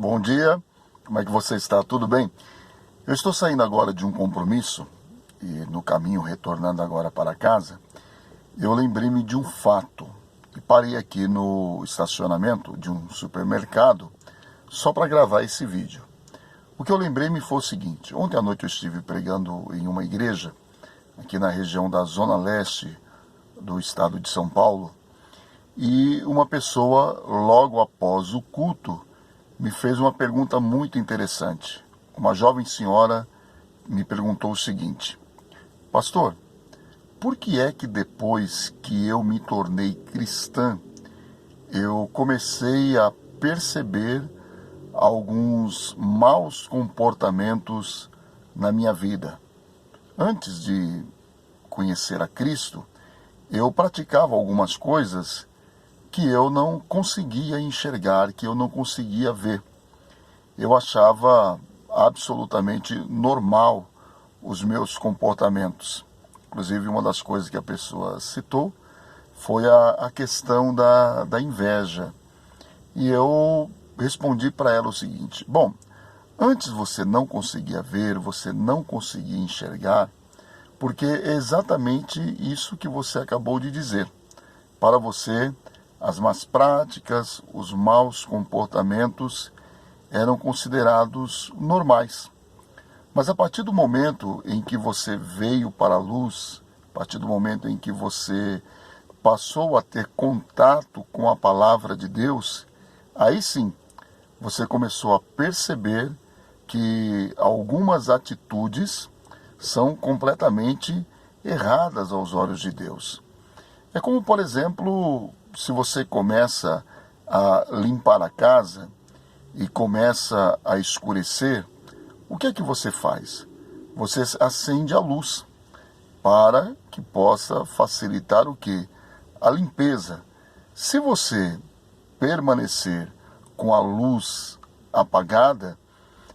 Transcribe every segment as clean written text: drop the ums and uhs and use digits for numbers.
Bom dia, como é que você está? Tudo bem? Eu estou saindo agora de um compromisso e no caminho retornando agora para casa, eu lembrei-me de um fato e parei aqui no estacionamento de um supermercado só para gravar esse vídeo. O que eu lembrei-me foi o seguinte: ontem à noite eu estive pregando em uma igreja aqui na região da Zona Leste do estado de São Paulo e uma pessoa, logo após o culto, me fez uma pergunta muito interessante. Uma jovem senhora me perguntou o seguinte: pastor, por que é que depois que eu me tornei cristã, eu comecei a perceber alguns maus comportamentos na minha vida? Antes de conhecer a Cristo, eu praticava algumas coisas que eu não conseguia enxergar, que eu não conseguia ver. Eu achava absolutamente normal os meus comportamentos. Inclusive, uma das coisas que a pessoa citou foi a questão da inveja. E eu respondi para ela o seguinte: bom, antes você não conseguia ver, você não conseguia enxergar, porque é exatamente isso que você acabou de dizer. Para você, as más práticas, os maus comportamentos eram considerados normais. Mas a partir do momento em que você veio para a luz, a partir do momento em que você passou a ter contato com a palavra de Deus, aí sim, você começou a perceber que algumas atitudes são completamente erradas aos olhos de Deus. É como, por exemplo, se você começa a limpar a casa e começa a escurecer, o que é que você faz? Você acende a luz para que possa facilitar o quê? A limpeza. Se você permanecer com a luz apagada,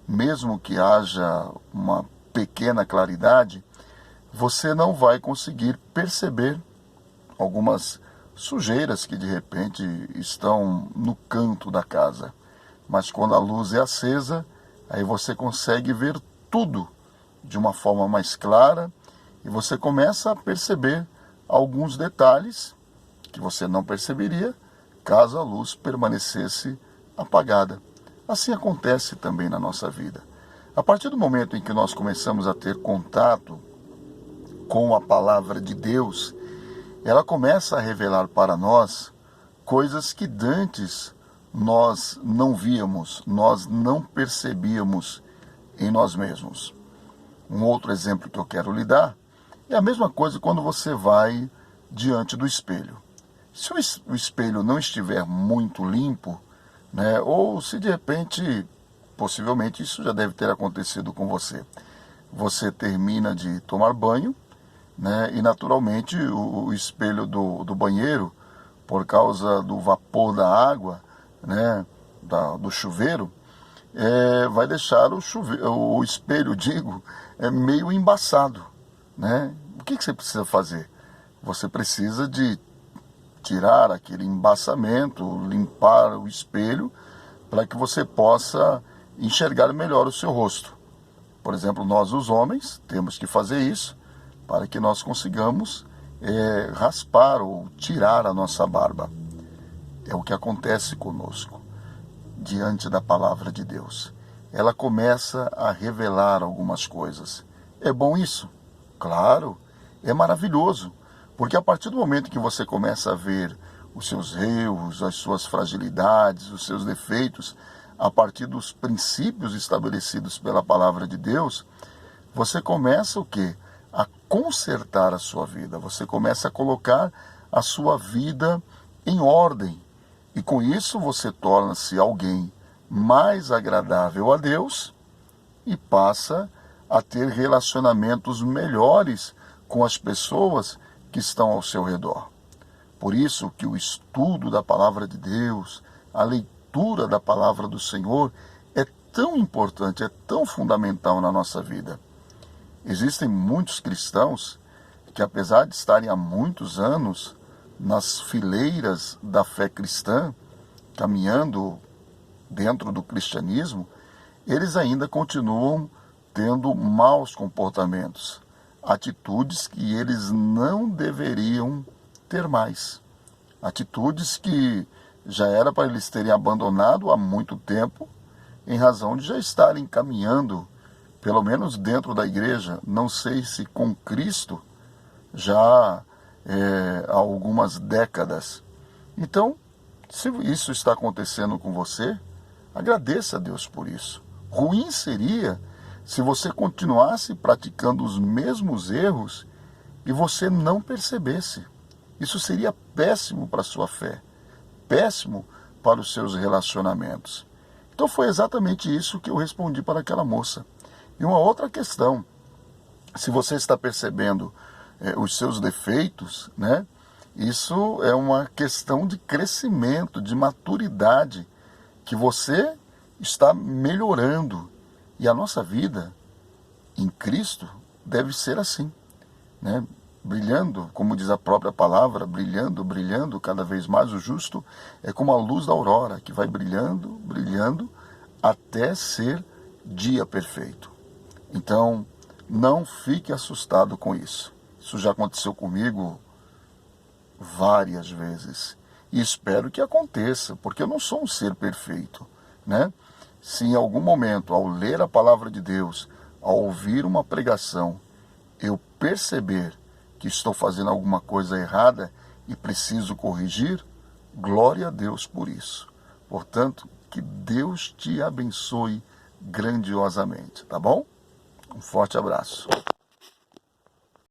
mesmo que haja uma pequena claridade, você não vai conseguir perceber algumas sujeiras que de repente estão no canto da casa. Mas quando a luz é acesa, aí você consegue ver tudo de uma forma mais clara e você começa a perceber alguns detalhes que você não perceberia caso a luz permanecesse apagada. Assim acontece também na nossa vida. A partir do momento em que nós começamos a ter contato com a palavra de Deus, ela começa a revelar para nós coisas que dantes nós não víamos, nós não percebíamos em nós mesmos. Um outro exemplo que eu quero lhe dar é a mesma coisa quando você vai diante do espelho. Se o espelho não estiver muito limpo, né, ou se de repente, possivelmente isso já deve ter acontecido com você, você termina de tomar banho, né, e naturalmente o espelho do banheiro, por causa do vapor da água, né, do chuveiro, vai deixar o espelho, meio embaçado, né? O que você precisa fazer? Você precisa de tirar aquele embaçamento, limpar o espelho, para que você possa enxergar melhor o seu rosto. Por exemplo, nós os homens temos que fazer isso para que nós consigamos raspar ou tirar a nossa barba. É o que acontece conosco diante da palavra de Deus. Ela começa a revelar algumas coisas. É bom isso? Claro, é maravilhoso, porque a partir do momento que você começa a ver os seus erros, as suas fragilidades, os seus defeitos, a partir dos princípios estabelecidos pela palavra de Deus, você começa o quê? A consertar a sua vida. Você começa a colocar a sua vida em ordem. E com isso você torna-se alguém mais agradável a Deus e passa a ter relacionamentos melhores com as pessoas que estão ao seu redor. Por isso que o estudo da palavra de Deus, a leitura da palavra do Senhor é tão importante, é tão fundamental na nossa vida. Existem muitos cristãos que, apesar de estarem há muitos anos nas fileiras da fé cristã, caminhando dentro do cristianismo, eles ainda continuam tendo maus comportamentos, atitudes que eles não deveriam ter mais, atitudes que já era para eles terem abandonado há muito tempo, em razão de já estarem caminhando, pelo menos dentro da igreja, não sei se com Cristo, já há algumas décadas. Então, se isso está acontecendo com você, agradeça a Deus por isso. Ruim seria se você continuasse praticando os mesmos erros e você não percebesse. Isso seria péssimo para a sua fé, péssimo para os seus relacionamentos. Então foi exatamente isso que eu respondi para aquela moça. E uma outra questão, se você está percebendo os seus defeitos, né? Isso é uma questão de crescimento, de maturidade, que você está melhorando. E a nossa vida em Cristo deve ser assim, né? Brilhando, como diz a própria palavra, brilhando, brilhando, cada vez mais o justo é como a luz da aurora, que vai brilhando, brilhando, até ser dia perfeito. Então, não fique assustado com isso. Isso já aconteceu comigo várias vezes. E espero que aconteça, porque eu não sou um ser perfeito, né? Se em algum momento, ao ler a palavra de Deus, ao ouvir uma pregação, eu perceber que estou fazendo alguma coisa errada e preciso corrigir, glória a Deus por isso. Portanto, que Deus te abençoe grandiosamente, tá bom? Um forte abraço.